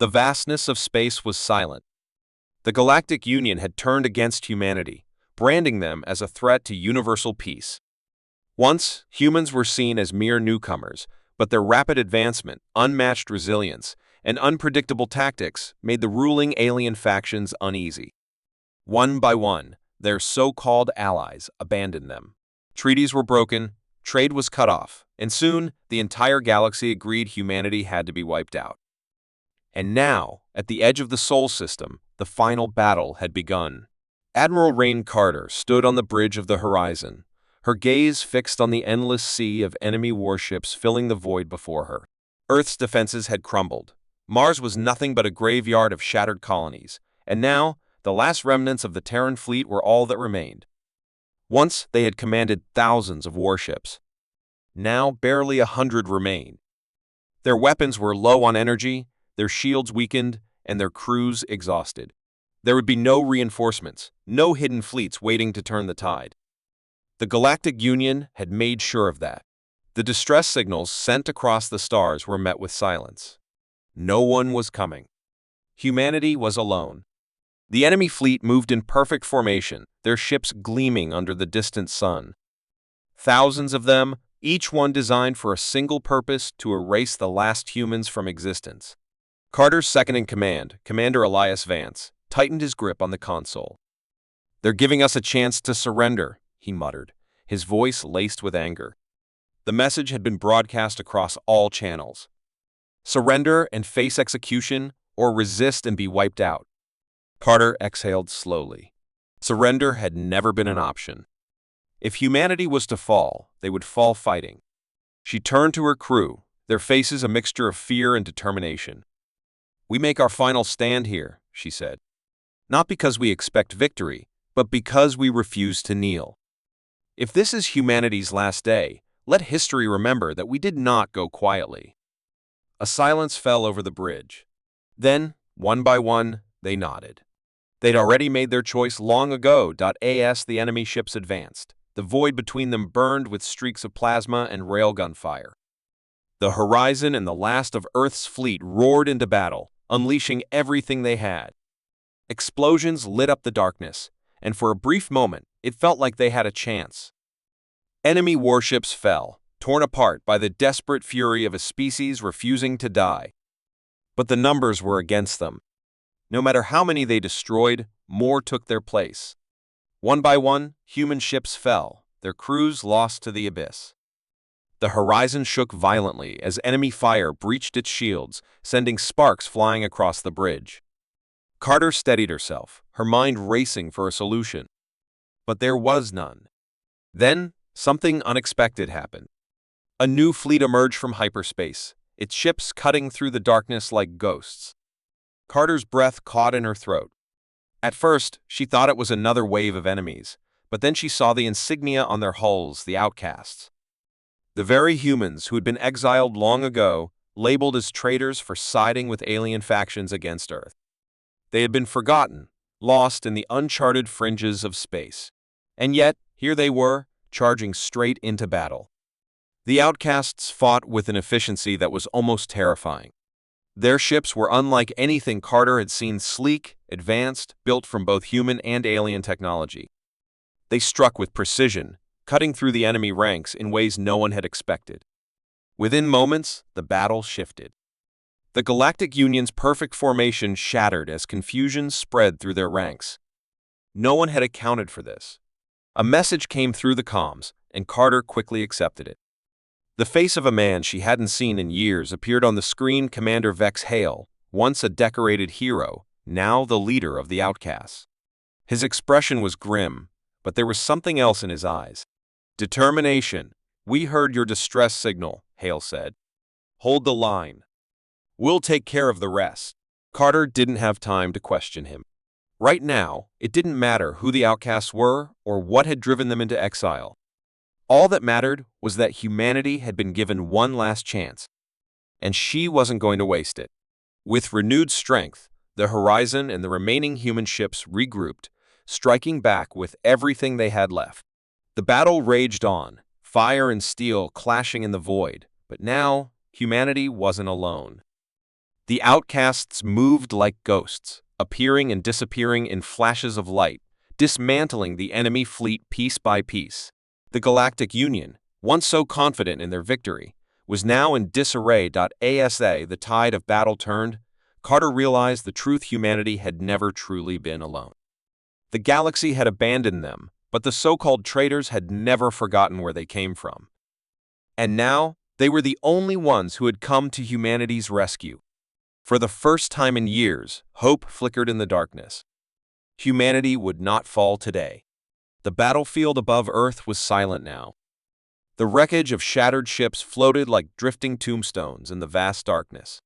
The vastness of space was silent. The Galactic Union had turned against humanity, branding them as a threat to universal peace. Once, humans were seen as mere newcomers, but their rapid advancement, unmatched resilience, and unpredictable tactics made the ruling alien factions uneasy. One by one, their so-called allies abandoned them. Treaties were broken, trade was cut off, and soon the entire galaxy agreed humanity had to be wiped out. And now, at the edge of the Sol system, the final battle had begun. Admiral Rain Carter stood on the bridge of the horizon, her gaze fixed on the endless sea of enemy warships filling the void before her. Earth's defenses had crumbled. Mars was nothing but a graveyard of shattered colonies, and now the last remnants of the Terran fleet were all that remained. Once they had commanded thousands of warships. Now barely 100 remained. Their weapons were low on energy, their shields weakened, and their crews exhausted. There would be no reinforcements, no hidden fleets waiting to turn the tide. The Galactic Union had made sure of that. The distress signals sent across the stars were met with silence. No one was coming. Humanity was alone. The enemy fleet moved in perfect formation, their ships gleaming under the distant sun. Thousands of them, each one designed for a single purpose: to erase the last humans from existence. Carter's second-in-command, Commander Elias Vance, tightened his grip on the console. "They're giving us a chance to surrender," he muttered, his voice laced with anger. The message had been broadcast across all channels. Surrender and face execution, or resist and be wiped out. Carter exhaled slowly. Surrender had never been an option. If humanity was to fall, they would fall fighting. She turned to her crew, their faces a mixture of fear and determination. "We make our final stand here," she said. "Not because we expect victory, but because we refuse to kneel. If this is humanity's last day, let history remember that we did not go quietly." A silence fell over the bridge. Then, one by one, they nodded. They'd already made their choice long ago. As the enemy ships advanced, the void between them burned with streaks of plasma and railgun fire. The horizon and the last of Earth's fleet roared into battle, unleashing everything they had. Explosions lit up the darkness, and for a brief moment, it felt like they had a chance. Enemy warships fell, torn apart by the desperate fury of a species refusing to die. But the numbers were against them. No matter how many they destroyed, more took their place. One by one, human ships fell, their crews lost to the abyss. The horizon shook violently as enemy fire breached its shields, sending sparks flying across the bridge. Carter steadied herself, her mind racing for a solution. But there was none. Then, something unexpected happened. A new fleet emerged from hyperspace, its ships cutting through the darkness like ghosts. Carter's breath caught in her throat. At first, she thought it was another wave of enemies, but then she saw the insignia on their hulls, the outcasts. The very humans who had been exiled long ago, labeled as traitors for siding with alien factions against Earth. They had been forgotten, lost in the uncharted fringes of space. And yet, here they were, charging straight into battle. The outcasts fought with an efficiency that was almost terrifying. Their ships were unlike anything Carter had seen: sleek, advanced, built from both human and alien technology. They struck with precision, cutting through the enemy ranks in ways no one had expected. Within moments, the battle shifted. The Galactic Union's perfect formation shattered as confusion spread through their ranks. No one had accounted for this. A message came through the comms, and Carter quickly accepted it. The face of a man she hadn't seen in years appeared on the screen: Commander Vex Hale, once a decorated hero, now the leader of the outcasts. His expression was grim, but there was something else in his eyes. Determination. "We heard your distress signal," Hale said. "Hold the line. We'll take care of the rest." Carter didn't have time to question him. Right now, it didn't matter who the outcasts were or what had driven them into exile. All that mattered was that humanity had been given one last chance, and she wasn't going to waste it. With renewed strength, the horizon and the remaining human ships regrouped, striking back with everything they had left. The battle raged on, fire and steel clashing in the void, but now humanity wasn't alone. The outcasts moved like ghosts, appearing and disappearing in flashes of light, dismantling the enemy fleet piece by piece. The Galactic Union, once so confident in their victory, was now in disarray. As the tide of battle turned, Carter realized the truth: humanity had never truly been alone. The galaxy had abandoned them, but the so-called traitors had never forgotten where they came from. And now, they were the only ones who had come to humanity's rescue. For the first time in years, hope flickered in the darkness. Humanity would not fall today. The battlefield above Earth was silent now. The wreckage of shattered ships floated like drifting tombstones in the vast darkness.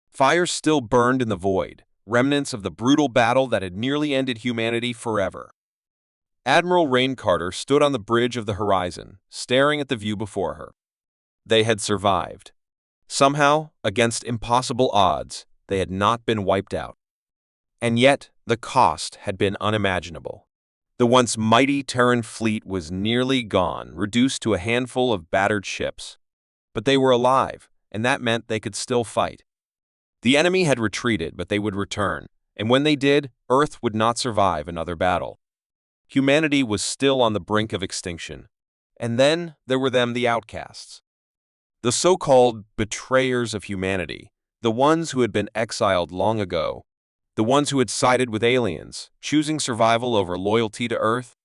Fires still burned in the void, remnants of the brutal battle that had nearly ended humanity forever. Admiral Rain Carter stood on the bridge of the horizon, staring at the view before her. They had survived. Somehow, against impossible odds, they had not been wiped out. And yet, the cost had been unimaginable. The once mighty Terran fleet was nearly gone, reduced to a handful of battered ships. But they were alive, and that meant they could still fight. The enemy had retreated, but they would return, and when they did, Earth would not survive another battle. Humanity was still on the brink of extinction. And then there were them, the outcasts. The so-called betrayers of humanity, the ones who had been exiled long ago, the ones who had sided with aliens, choosing survival over loyalty to Earth.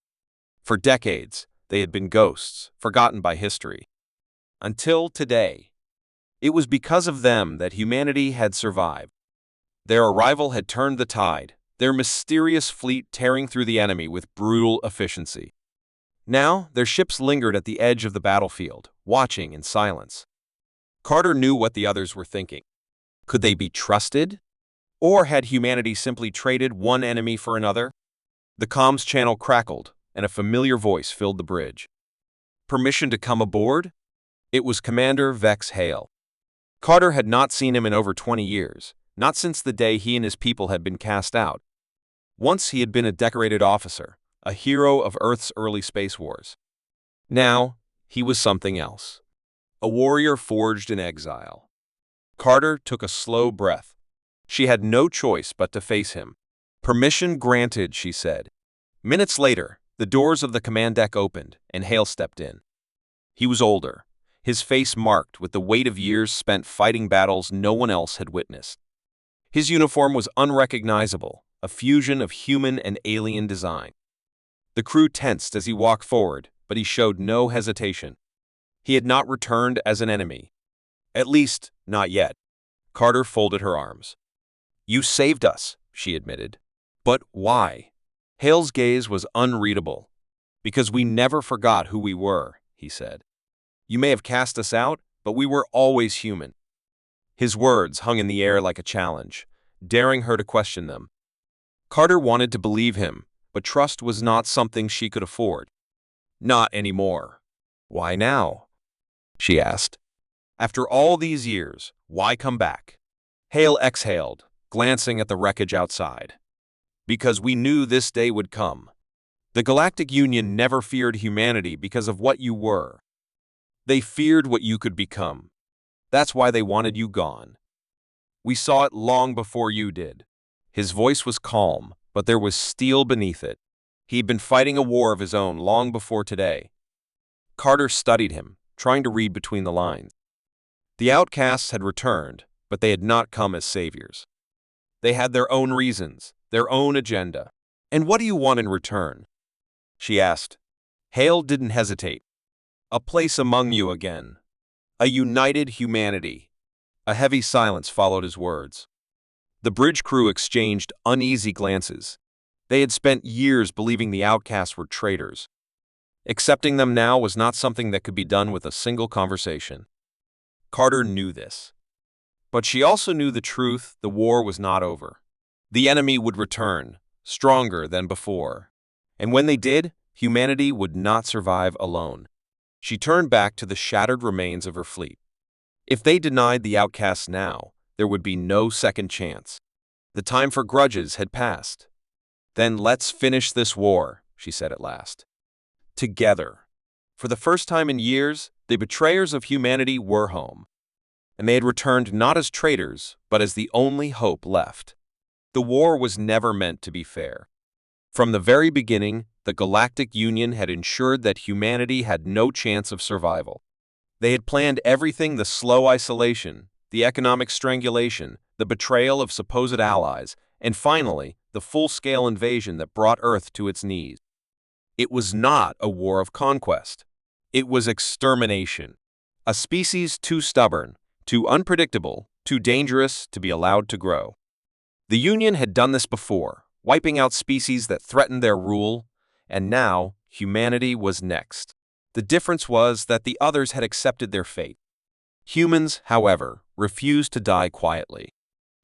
For decades, they had been ghosts, forgotten by history. Until today. It was because of them that humanity had survived. Their arrival had turned the tide, their mysterious fleet tearing through the enemy with brutal efficiency. Now, their ships lingered at the edge of the battlefield, watching in silence. Carter knew what the others were thinking. Could they be trusted? Or had humanity simply traded one enemy for another? The comms channel crackled, and a familiar voice filled the bridge. Permission to come aboard? It was Commander Vex Hale. Carter had not seen him in over 20 years, not since the day he and his people had been cast out. Once he had been a decorated officer, a hero of Earth's early space wars. Now, he was something else. A warrior forged in exile. Carter took a slow breath. She had no choice but to face him. Permission granted, she said. Minutes later, the doors of the command deck opened, and Hale stepped in. He was older, his face marked with the weight of years spent fighting battles no one else had witnessed. His uniform was unrecognizable, a fusion of human and alien design. The crew tensed as he walked forward, but he showed no hesitation. He had not returned as an enemy. At least, not yet. Carter folded her arms. You saved us, she admitted. But why? Hale's gaze was unreadable. Because we never forgot who we were, he said. You may have cast us out, but we were always human. His words hung in the air like a challenge, daring her to question them. Carter wanted to believe him, but trust was not something she could afford. Not anymore. Why now? She asked. After all these years, why come back? Hale exhaled, glancing at the wreckage outside. Because we knew this day would come. The Galactic Union never feared humanity because of what you were. They feared what you could become. That's why they wanted you gone. We saw it long before you did. His voice was calm, but there was steel beneath it. He'd been fighting a war of his own long before today. Carter studied him, trying to read between the lines. The outcasts had returned, but they had not come as saviors. They had their own reasons, their own agenda. And what do you want in return? She asked. Hale didn't hesitate. A place among you again. A united humanity. A heavy silence followed his words. The bridge crew exchanged uneasy glances. They had spent years believing the outcasts were traitors. Accepting them now was not something that could be done with a single conversation. Carter knew this. But she also knew the truth: the war was not over. The enemy would return, stronger than before. And when they did, humanity would not survive alone. She turned back to the shattered remains of her fleet. If they denied the outcasts now, there would be no second chance. The time for grudges had passed. Then let's finish this war, she said at last. Together. For the first time in years, the betrayers of humanity were home. and they had returned not as traitors, but as the only hope left. The war was never meant to be fair. From the very beginning, the Galactic Union had ensured that humanity had no chance of survival. They had planned everything: the slow isolation, the economic strangulation, the betrayal of supposed allies, and finally, the full-scale invasion that brought Earth to its knees. It was not a war of conquest. It was extermination. A species too stubborn, too unpredictable, too dangerous to be allowed to grow. The Union had done this before, wiping out species that threatened their rule, and now humanity was next. The difference was that the others had accepted their fate. Humans, however, refused to die quietly.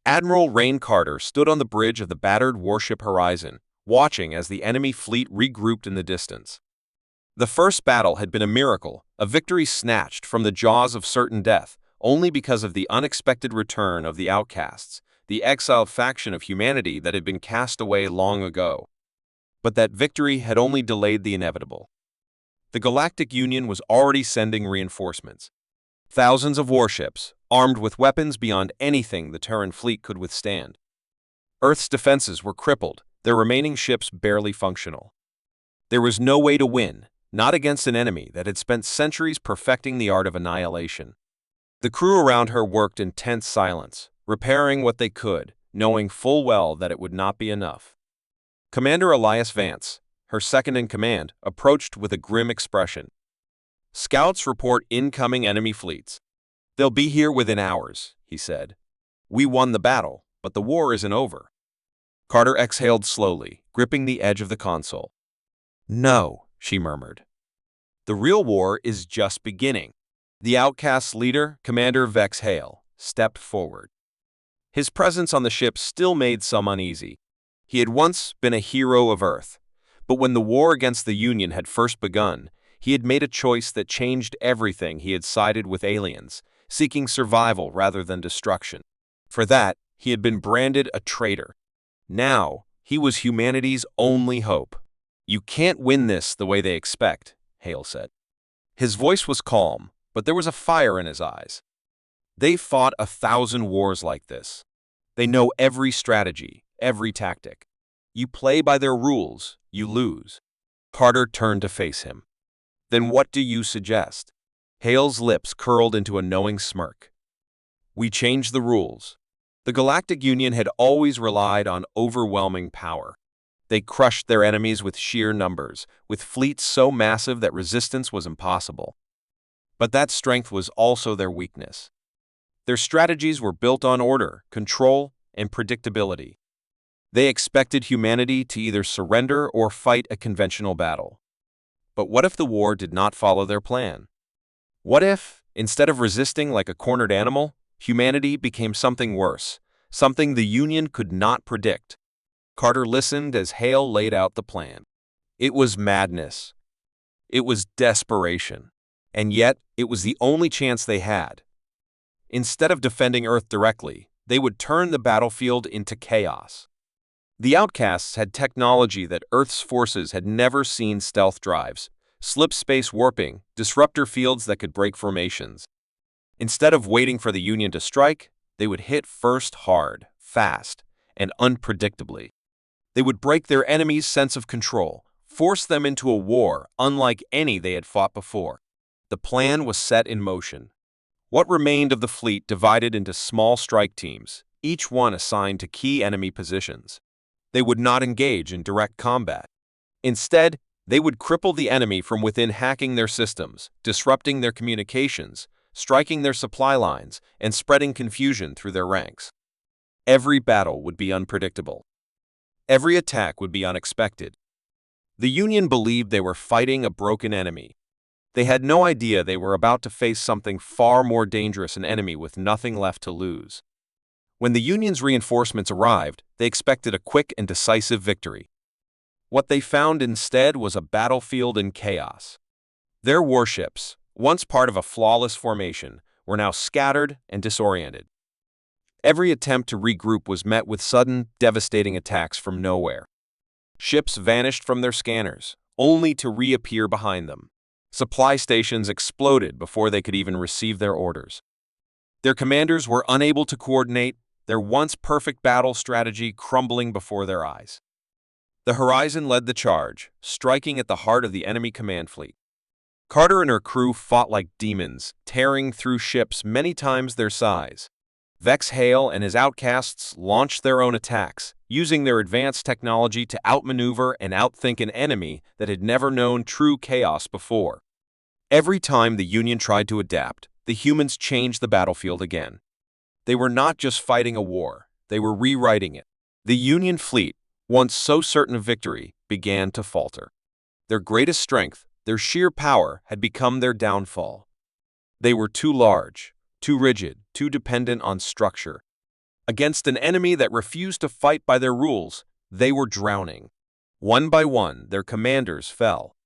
Admiral Rain Carter stood on the bridge of the battered warship Horizon, watching as the enemy fleet regrouped in the distance. The first battle had been a miracle, a victory snatched from the jaws of certain death, only because of the unexpected return of the outcasts, the exiled faction of humanity that had been cast away long ago. But that victory had only delayed the inevitable. The Galactic Union was already sending reinforcements. Thousands of warships, armed with weapons beyond anything the Terran fleet could withstand. Earth's defenses were crippled, their remaining ships barely functional. There was no way to win, not against an enemy that had spent centuries perfecting the art of annihilation. The crew around her worked in tense silence, repairing what they could, knowing full well that it would not be enough. Commander Elias Vance, her second-in-command, approached with a grim expression. "Scouts report incoming enemy fleets. They'll be here within hours," he said. "We won the battle, but the war isn't over." Carter exhaled slowly, gripping the edge of the console. "No," she murmured. "The real war is just beginning." The Outcast's leader, Commander Vex Hale, stepped forward. His presence on the ship still made some uneasy. He had once been a hero of Earth, but when the war against the Union had first begun, he had made a choice that changed everything. He had sided with aliens, seeking survival rather than destruction. For that, he had been branded a traitor. Now, he was humanity's only hope. "You can't win this the way they expect," Hale said. His voice was calm, but there was a fire in his eyes. "They've fought 1,000 wars like this. They know every strategy, every tactic. You play by their rules, you lose." Carter turned to face him. "Then what do you suggest?" Hale's lips curled into a knowing smirk. "We change the rules." The Galactic Union had always relied on overwhelming power. They crushed their enemies with sheer numbers, with fleets so massive that resistance was impossible. But that strength was also their weakness. Their strategies were built on order, control, and predictability. They expected humanity to either surrender or fight a conventional battle. But what if the war did not follow their plan? What if, instead of resisting like a cornered animal, humanity became something worse, something the Union could not predict? Carter listened as Hale laid out the plan. It was madness. It was desperation. And yet, it was the only chance they had. Instead of defending Earth directly, they would turn the battlefield into chaos. The Outcasts had technology that Earth's forces had never seen: stealth drives, slip space warping, disruptor fields that could break formations. Instead of waiting for the Union to strike, they would hit first hard, fast, and unpredictably. They would break their enemy's sense of control, force them into a war unlike any they had fought before. The plan was set in motion. What remained of the fleet divided into small strike teams, each one assigned to key enemy positions. They would not engage in direct combat. Instead, they would cripple the enemy from within, hacking their systems, disrupting their communications, striking their supply lines, and spreading confusion through their ranks. Every battle would be unpredictable. Every attack would be unexpected. The Union believed they were fighting a broken enemy. They had no idea they were about to face something far more dangerous: an enemy with nothing left to lose. When the Union's reinforcements arrived, they expected a quick and decisive victory. What they found instead was a battlefield in chaos. Their warships, once part of a flawless formation, were now scattered and disoriented. Every attempt to regroup was met with sudden, devastating attacks from nowhere. Ships vanished from their scanners, only to reappear behind them. Supply stations exploded before they could even receive their orders. Their commanders were unable to coordinate, their once perfect battle strategy crumbling before their eyes. The Horizon led the charge, striking at the heart of the enemy command fleet. Carter and her crew fought like demons, tearing through ships many times their size. Vex Hale and his outcasts launched their own attacks, using their advanced technology to outmaneuver and outthink an enemy that had never known true chaos before. Every time the Union tried to adapt, the humans changed the battlefield again. They were not just fighting a war, they were rewriting it. The Union fleet, once so certain of victory, began to falter. Their greatest strength, their sheer power, had become their downfall. They were too large, too rigid, too dependent on structure. Against an enemy that refused to fight by their rules, they were drowning. One by one, their commanders fell.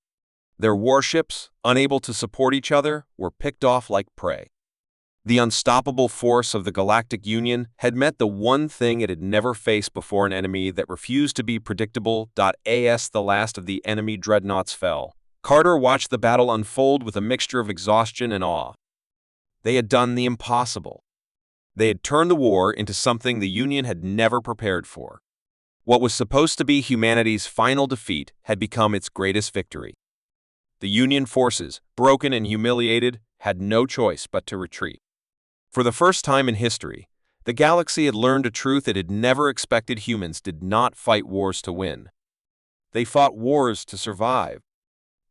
Their warships, unable to support each other, were picked off like prey. The unstoppable force of the Galactic Union had met the one thing it had never faced before, an enemy that refused to be predictable. As the last of the enemy dreadnoughts fell, Carter watched the battle unfold with a mixture of exhaustion and awe. They had done the impossible. They had turned the war into something the Union had never prepared for. What was supposed to be humanity's final defeat had become its greatest victory. The Union forces, broken and humiliated, had no choice but to retreat. For the first time in history, the galaxy had learned a truth it had never expected: humans did not fight wars to win. They fought wars to survive.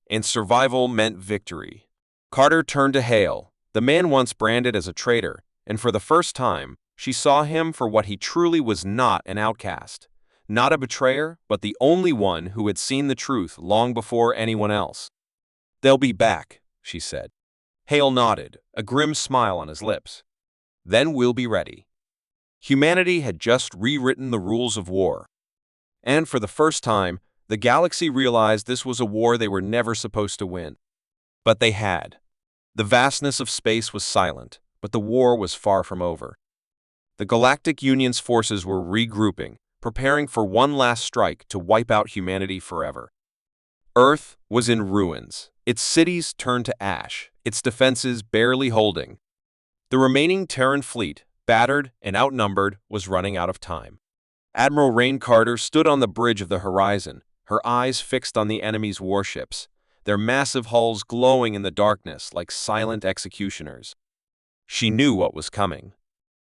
And survival meant victory. Carter turned to Hale, the man once branded as a traitor, and for the first time, she saw him for what he truly was: not an outcast, not a betrayer, but the only one who had seen the truth long before anyone else. "They'll be back," she said. Hale nodded, a grim smile on his lips. "Then we'll be ready." Humanity had just rewritten the rules of war. And for the first time, the galaxy realized this was a war they were never supposed to win. But they had. The vastness of space was silent, but the war was far from over. The Galactic Union's forces were regrouping, preparing for one last strike to wipe out humanity forever. Earth was in ruins, its cities turned to ash, its defenses barely holding. The remaining Terran fleet, battered and outnumbered, was running out of time. Admiral Rain Carter stood on the bridge of the Horizon, her eyes fixed on the enemy's warships, their massive hulls glowing in the darkness like silent executioners. She knew what was coming.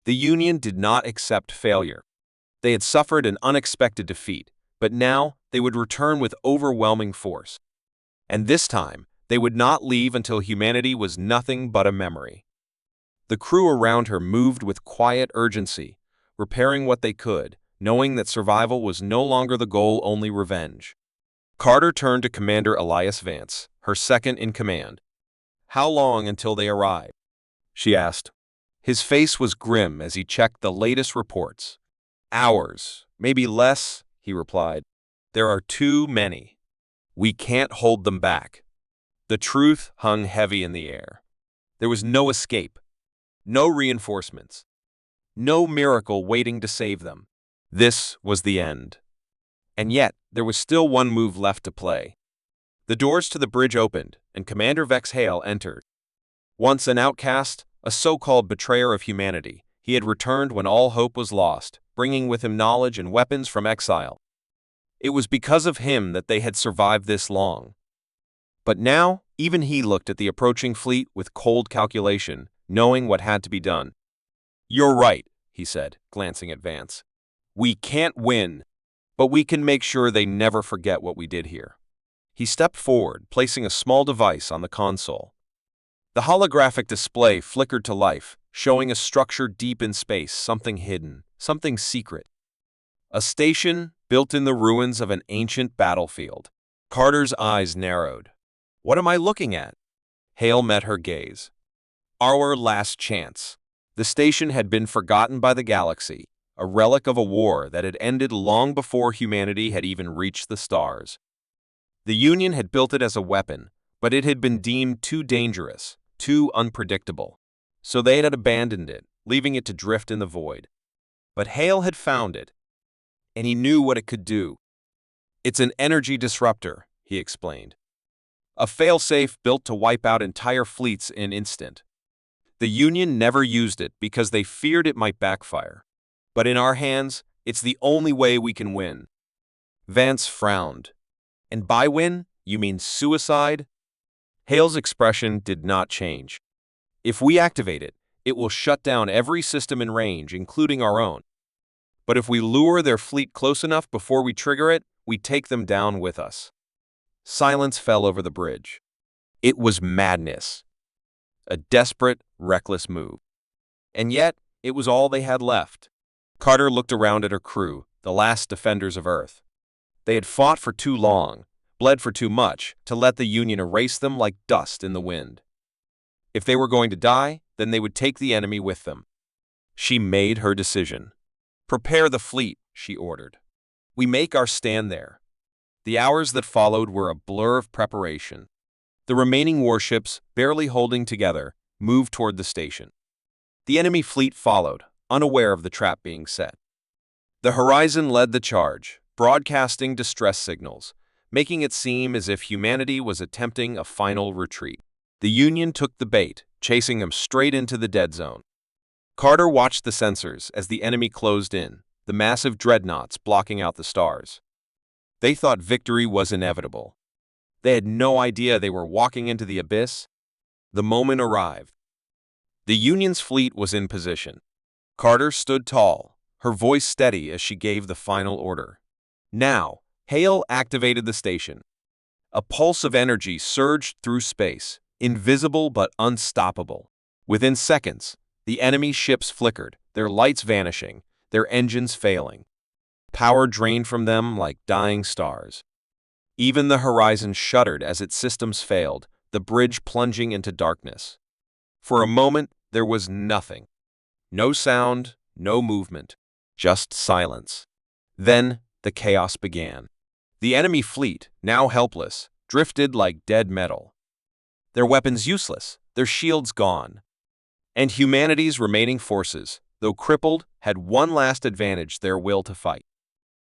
The Union did not accept failure. They had suffered an unexpected defeat, but now they would return with overwhelming force. And this time, they would not leave until humanity was nothing but a memory. The crew around her moved with quiet urgency, repairing what they could, knowing that survival was no longer the goal, only revenge. Carter turned to Commander Elias Vance, her second in command. "How long until they arrive?" she asked. His face was grim as he checked the latest reports. "Hours, maybe less," he replied. "There are too many. We can't hold them back." The truth hung heavy in the air. There was no escape, no reinforcements, no miracle waiting to save them. This was the end. And yet, there was still one move left to play. The doors to the bridge opened, and Commander Vex Hale entered. Once an outcast, a so-called betrayer of humanity, he had returned when all hope was lost, bringing with him knowledge and weapons from exile. It was because of him that they had survived this long. But now, even he looked at the approaching fleet with cold calculation, knowing what had to be done. "You're right," he said, glancing at Vance. "We can't win, but we can make sure they never forget what we did here." He stepped forward, placing a small device on the console. The holographic display flickered to life, showing a structure deep in space, something hidden, something secret. A station built in the ruins of an ancient battlefield. Carter's eyes narrowed. "What am I looking at?" Hale met her gaze. "Our last chance." The station had been forgotten by the galaxy, a relic of a war that had ended long before humanity had even reached the stars. The Union had built it as a weapon, but it had been deemed too dangerous, too unpredictable. So they had abandoned it, leaving it to drift in the void. But Hale had found it, and he knew what it could do. "It's an energy disruptor," he explained. "A failsafe built to wipe out entire fleets in an instant." The Union never used it because they feared it might backfire. But in our hands, it's the only way we can win. Vance frowned. And by win, you mean suicide? Hale's expression did not change. If we activate it, it will shut down every system in range, including our own. But if we lure their fleet close enough before we trigger it, we take them down with us. Silence fell over the bridge. It was madness. A desperate, reckless move. And yet, it was all they had left. Carter looked around at her crew, the last defenders of Earth. They had fought for too long, bled for too much, to let the Union erase them like dust in the wind. If they were going to die, then they would take the enemy with them. She made her decision. "Prepare the fleet," she ordered. "We make our stand there." The hours that followed were a blur of preparation. The remaining warships, barely holding together, moved toward the station. The enemy fleet followed, unaware of the trap being set. The Horizon led the charge, broadcasting distress signals, making it seem as if humanity was attempting a final retreat. The Union took the bait, chasing them straight into the dead zone. Carter watched the sensors as the enemy closed in, the massive dreadnoughts blocking out the stars. They thought victory was inevitable. They had no idea they were walking into the abyss. The moment arrived. The Union's fleet was in position. Carter stood tall, her voice steady as she gave the final order. Now, Hale activated the station. A pulse of energy surged through space, invisible but unstoppable. Within seconds, the enemy ships flickered, their lights vanishing, their engines failing. Power drained from them like dying stars. Even the Horizon shuddered as its systems failed, the bridge plunging into darkness. For a moment, there was nothing. No sound, no movement, just silence. Then, the chaos began. The enemy fleet, now helpless, drifted like dead metal. Their weapons useless, their shields gone. And humanity's remaining forces, though crippled, had one last advantage: their will to fight.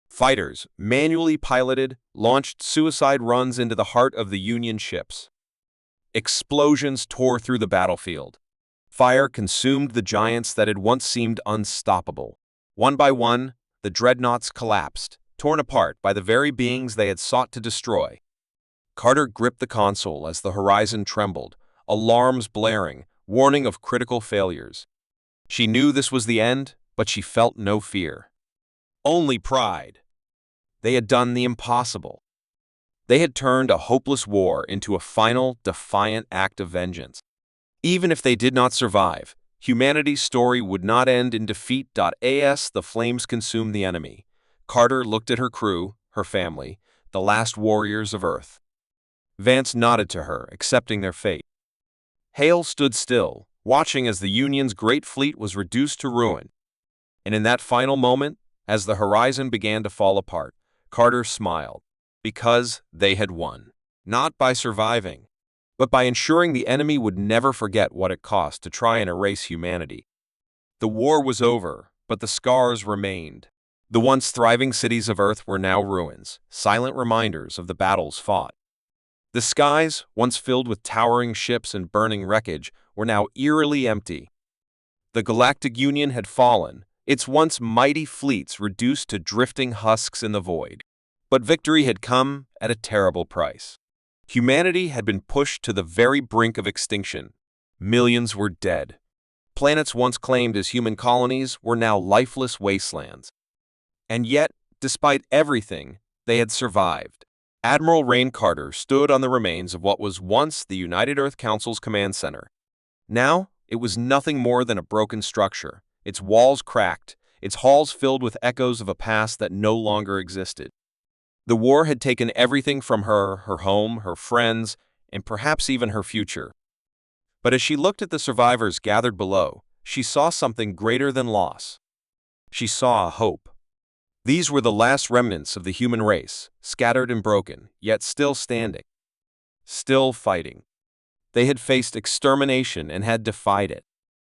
Fighters, manually piloted, launched suicide runs into the heart of the Union ships. Explosions tore through the battlefield. Fire consumed the giants that had once seemed unstoppable. One by one, the dreadnoughts collapsed, torn apart by the very beings they had sought to destroy. Carter gripped the console as the Horizon trembled, alarms blaring, warning of critical failures. She knew this was the end, but she felt no fear. Only pride. They had done the impossible. They had turned a hopeless war into a final, defiant act of vengeance. Even if they did not survive, humanity's story would not end in defeat. As the flames consumed the enemy, Carter looked at her crew, her family, the last warriors of Earth. Vance nodded to her, accepting their fate. Hale stood still, watching as the Union's great fleet was reduced to ruin. And in that final moment, as the Horizon began to fall apart, Carter smiled, because they had won. Not by surviving, but by ensuring the enemy would never forget what it cost to try and erase humanity. The war was over, but the scars remained. The once thriving cities of Earth were now ruins, silent reminders of the battles fought. The skies, once filled with towering ships and burning wreckage, were now eerily empty. The Galactic Union had fallen, its once mighty fleets reduced to drifting husks in the void. But victory had come at a terrible price. Humanity had been pushed to the very brink of extinction. Millions were dead. Planets once claimed as human colonies were now lifeless wastelands. And yet, despite everything, they had survived. Admiral Rain Carter stood on the remains of what was once the United Earth Council's command center. Now, it was nothing more than a broken structure, its walls cracked, its halls filled with echoes of a past that no longer existed. The war had taken everything from her home, her friends, and perhaps even her future. But as she looked at the survivors gathered below, she saw something greater than loss. She saw a hope. These were the last remnants of the human race, scattered and broken, yet still standing. Still fighting. They had faced extermination and had defied it.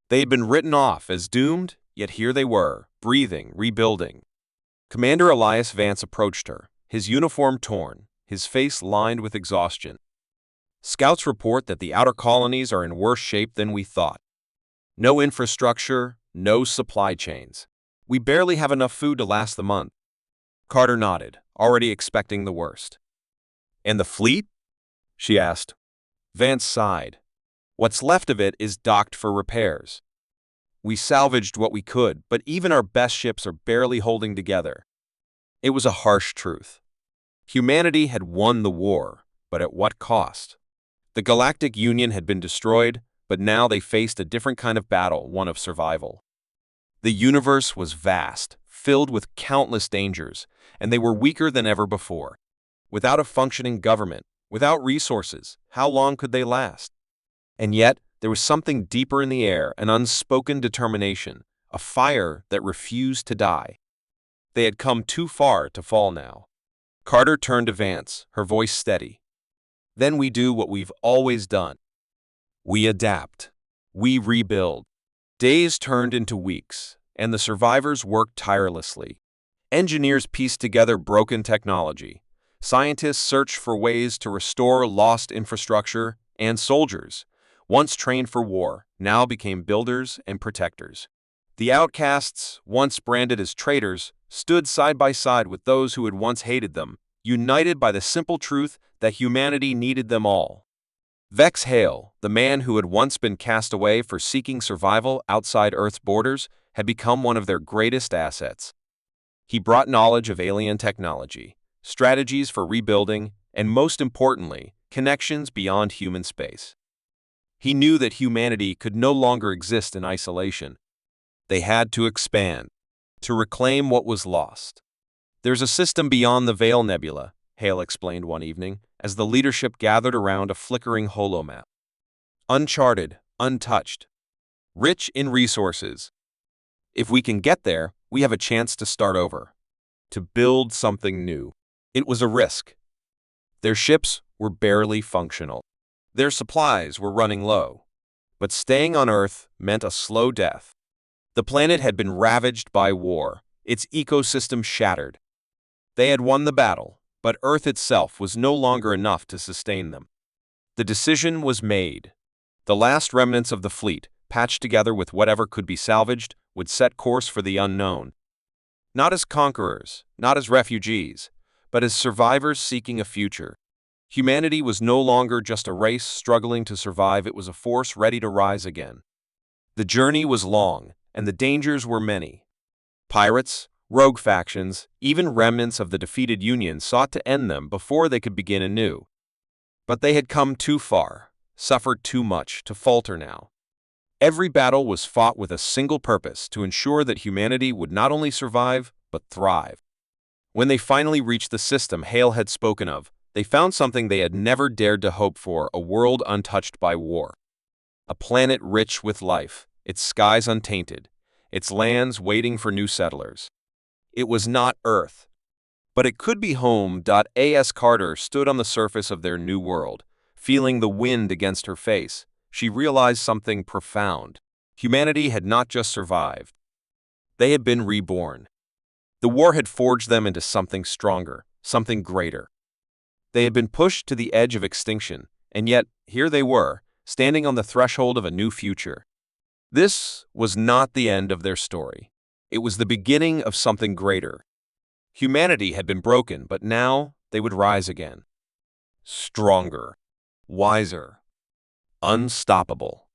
They had been written off as doomed, yet here they were, breathing, rebuilding. Commander Elias Vance approached her, his uniform torn, his face lined with exhaustion. "Scouts report that the outer colonies are in worse shape than we thought." No infrastructure, no supply chains. We barely have enough food to last the month. Carter nodded, already expecting the worst. And the fleet? She asked. Vance sighed. What's left of it is docked for repairs. We salvaged what we could, but even our best ships are barely holding together. It was a harsh truth. Humanity had won the war, but at what cost? The Galactic Union had been destroyed, but now they faced a different kind of battle, one of survival. The universe was vast, filled with countless dangers, and they were weaker than ever before. Without a functioning government, without resources, how long could they last? And yet, there was something deeper in the air, an unspoken determination, a fire that refused to die. They had come too far to fall now. Carter turned to Vance, her voice steady. Then we do what we've always done. We adapt. We rebuild. Days turned into weeks, and the survivors worked tirelessly. Engineers pieced together broken technology. Scientists searched for ways to restore lost infrastructure, and soldiers, once trained for war, now became builders and protectors. The outcasts, once branded as traitors, stood side by side with those who had once hated them, united by the simple truth that humanity needed them all. Vex Hale, the man who had once been cast away for seeking survival outside Earth's borders, had become one of their greatest assets. He brought knowledge of alien technology, strategies for rebuilding, and most importantly, connections beyond human space. He knew that humanity could no longer exist in isolation. They had to expand, to reclaim what was lost. There's a system beyond the Veil Nebula, Hale explained one evening, as the leadership gathered around a flickering holomap. Uncharted, untouched, rich in resources. If we can get there, we have a chance to start over, to build something new. It was a risk. Their ships were barely functional. Their supplies were running low. But staying on Earth meant a slow death. The planet had been ravaged by war, its ecosystem shattered. They had won the battle, but Earth itself was no longer enough to sustain them. The decision was made. The last remnants of the fleet, patched together with whatever could be salvaged, would set course for the unknown. Not as conquerors, not as refugees, but as survivors seeking a future. Humanity was no longer just a race struggling to survive, it was a force ready to rise again. The journey was long, and the dangers were many. Pirates, rogue factions, even remnants of the defeated Union sought to end them before they could begin anew. But they had come too far, suffered too much, to falter now. Every battle was fought with a single purpose, to ensure that humanity would not only survive, but thrive. When they finally reached the system Hale had spoken of, they found something they had never dared to hope for, a world untouched by war. A planet rich with life, its skies untainted, its lands waiting for new settlers. It was not Earth, but it could be home. As Carter stood on the surface of their new world, feeling the wind against her face, she realized something profound. Humanity had not just survived. They had been reborn. The war had forged them into something stronger, something greater. They had been pushed to the edge of extinction, and yet, here they were, standing on the threshold of a new future. This was not the end of their story. It was the beginning of something greater. Humanity had been broken, but now they would rise again. Stronger, wiser, unstoppable.